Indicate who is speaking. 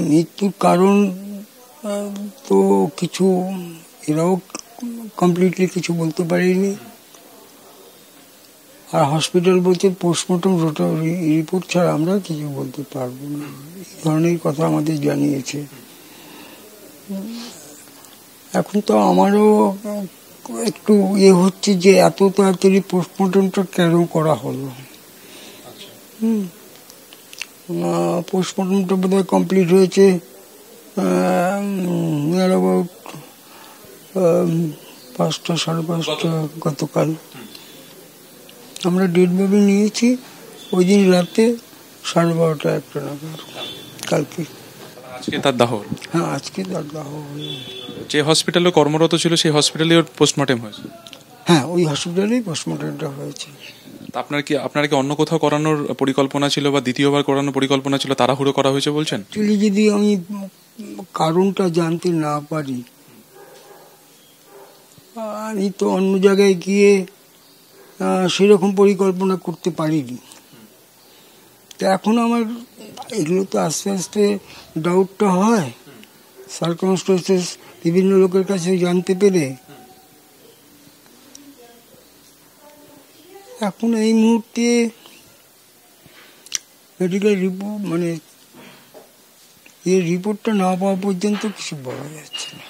Speaker 1: মৃত্যুর কারণ তো কিছু এরাও কমপ্লিটলি কিছু বলতে পারেনি। আর হসপিটাল বলছে পোস্টমর্টম রিপোর্ট ছাড়া আমরা কিছু বলতে পারবো না, এই ধরনের কথা আমাদের জানিয়েছে। এখন তো আমারও একটু হচ্ছে যে এত তাড়াতাড়ি পোস্টমর্টমটা কেন করা হলো। পোস্টমর্টমটা বোধহয় কমপ্লিট হয়েছে নিয়ার অ্যাবাউট 5টা 5:30 গতকাল। আমরা ডেড বডি নিয়েছি ওই দিন রাতে 12:30 1টা নাগাদ কালকে।
Speaker 2: আজকে তার দাহ?
Speaker 1: হ্যাঁ, আজকে তার দাহ হলো।
Speaker 2: যে হসপিটালে কর্মরত ছিল সেই হসপিটালে ওর পোস্টমর্টেম হয়েছে?
Speaker 1: হ্যাঁ, ওই হসপিটালেই পোস্টমর্টমটা হয়েছে।
Speaker 2: আপনার কি অন্য কোথাও করানোর পরিকল্পনা ছিল বা দ্বিতীয়বার করানোর পরিকল্পনা ছিল, তাড়াহুড়ো করা হয়েছে বলছেন?
Speaker 1: অ্যাকচুয়ালি যদি আমি কারণটা জানতে না পারি, আমি তো অন্য জায়গায় গিয়ে সেরকম পরিকল্পনা করতে পারিনি। তো এখন আমার এগুলো তো আস্তে আস্তে ডাউটটা হয়, সার্কামস্টেন্সেস বিভিন্ন লোকের কাছে জানতে পেরে। এখন এই মুহূর্তে মেডিকেল রিপোর্ট মানে এর রিপোর্টটা না পাওয়া পর্যন্ত কিছু বলা যাচ্ছে না।